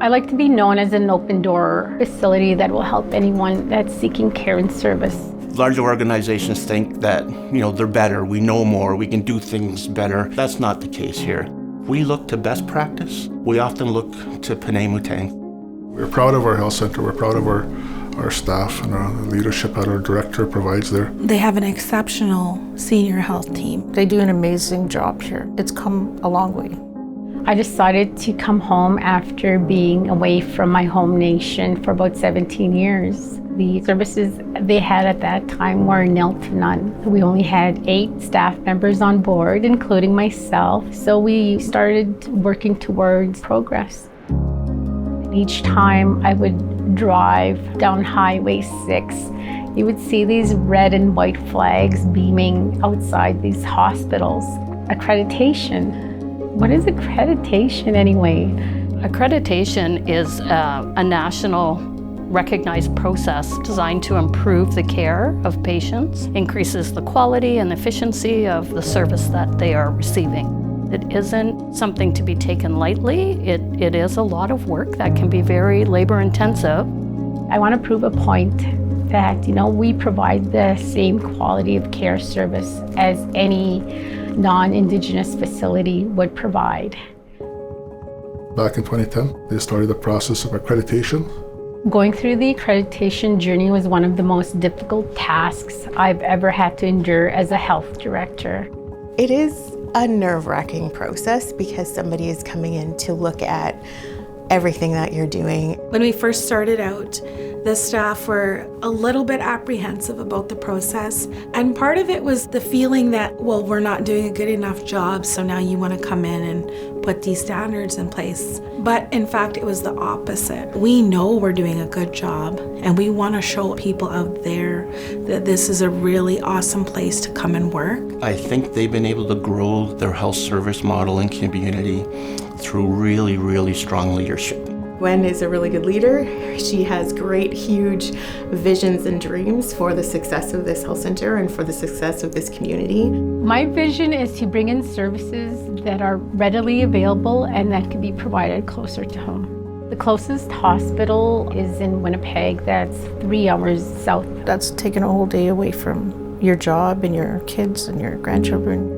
I like to be known as an open-door facility that will help anyone that's seeking care and service. Large organizations think that, they're better, we know more, we can do things better. That's not the case here. We look to best practice. We often look to Pinaymootang. We're proud of our health center. We're proud of our staff and our leadership that our director provides there. They have an exceptional senior health team. They do an amazing job here. It's come a long way. I decided to come home after being away from my home nation for about 17 years. The services they had at that time were nil to none. We only had 8 staff members on board, including myself, so we started working towards progress. Each time I would drive down Highway 6, you would see these red and white flags beaming outside these hospitals. Accreditation. What is accreditation anyway? Accreditation is a national recognized process designed to improve the care of patients, increases the quality and efficiency of the service that they are receiving. It isn't something to be taken lightly. It is a lot of work that can be very labor-intensive. I want to prove a point that, we provide the same quality of care service as any non-Indigenous facility would provide. Back in 2010, they started the process of accreditation. Going through the accreditation journey was one of the most difficult tasks I've ever had to endure as a health director. It is a nerve-wracking process because somebody is coming in to look at everything that you're doing. When we first started out, the staff were a little bit apprehensive about the process. And part of it was the feeling that, we're not doing a good enough job, so now you want to come in and put these standards in place. But in fact, it was the opposite. We know we're doing a good job, and we want to show people out there that this is a really awesome place to come and work. I think they've been able to grow their health service model and community through really, really strong leadership. Gwen is a really good leader. She has great, huge visions and dreams for the success of this health center and for the success of this community. My vision is to bring in services that are readily available and that can be provided closer to home. The closest hospital is in Winnipeg, that's 3 hours south. That's taken a whole day away from your job and your kids and your grandchildren.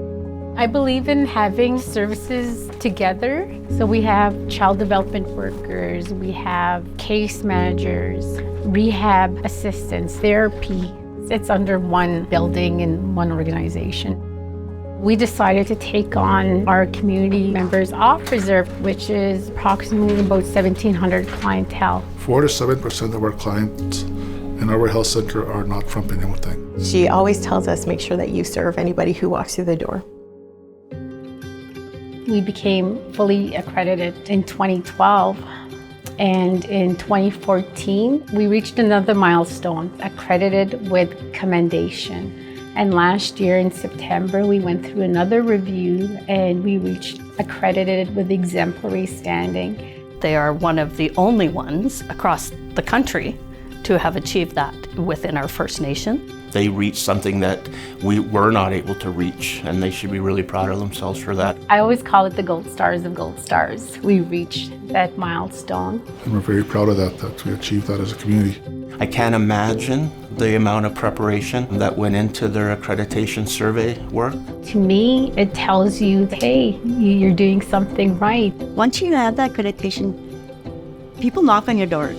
I believe in having services together. So we have child development workers, we have case managers, rehab assistants, therapy. It's under one building in one organization. We decided to take on our community members off reserve, which is approximately about 1,700 clientele. 4 to 7% of our clients in our health center are not from Pinaymootang. She always tells us, make sure that you serve anybody who walks through the door. We became fully accredited in 2012, and in 2014, we reached another milestone, accredited with commendation. And last year in September, we went through another review and we reached accredited with exemplary standing. They are one of the only ones across the country to have achieved that within our First Nation. They reached something that we were not able to reach, and they should be really proud of themselves for that. I always call it the gold stars of gold stars. We reached that milestone. And we're very proud of that we achieved that as a community. I can't imagine the amount of preparation that went into their accreditation survey work. To me, it tells you, hey, you're doing something right. Once you have that accreditation, people knock on your door.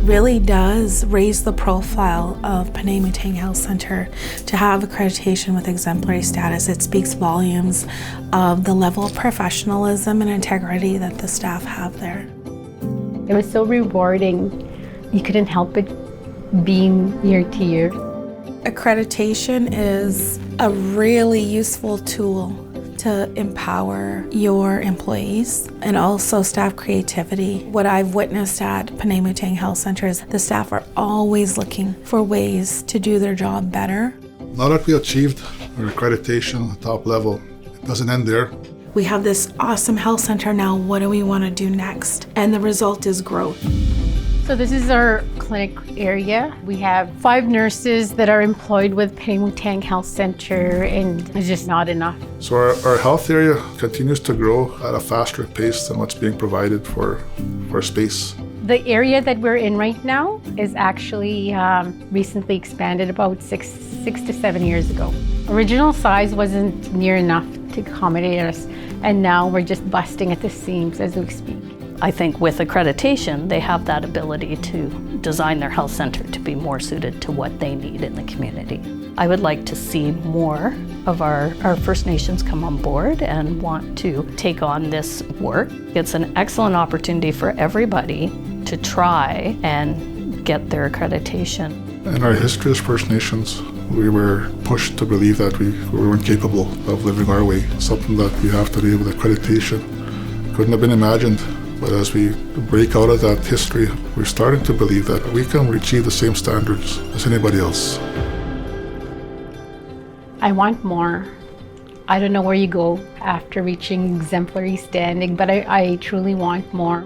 Really does raise the profile of Pinaymootang Health Center to have accreditation with exemplary status. It speaks volumes of the level of professionalism and integrity that the staff have there. It was so rewarding. You couldn't help it being year to year. Accreditation is a really useful tool to empower your employees and also staff creativity. What I've witnessed at Pinaymootang Health Center is the staff are always looking for ways to do their job better. Now that we achieved our accreditation at the top level, it doesn't end there. We have this awesome health center now. What do we want to do next? And the result is growth. So this is our clinic area. We have 5 nurses that are employed with Pinaymootang Health Center, and it's just not enough. So our health area continues to grow at a faster pace than what's being provided for space. The area that we're in right now is actually recently expanded about six to 7 years ago. Original size wasn't near enough to accommodate us, and now we're just busting at the seams as we speak. I think with accreditation, they have that ability to design their health center to be more suited to what they need in the community. I would like to see more of our First Nations come on board and want to take on this work. It's an excellent opportunity for everybody to try and get their accreditation. In our history as First Nations, we were pushed to believe that we weren't capable of living our way, something that we have today with accreditation. Couldn't have been imagined. But as we break out of that history, we're starting to believe that we can achieve the same standards as anybody else. I want more. I don't know where you go after reaching exemplary standing, but I truly want more.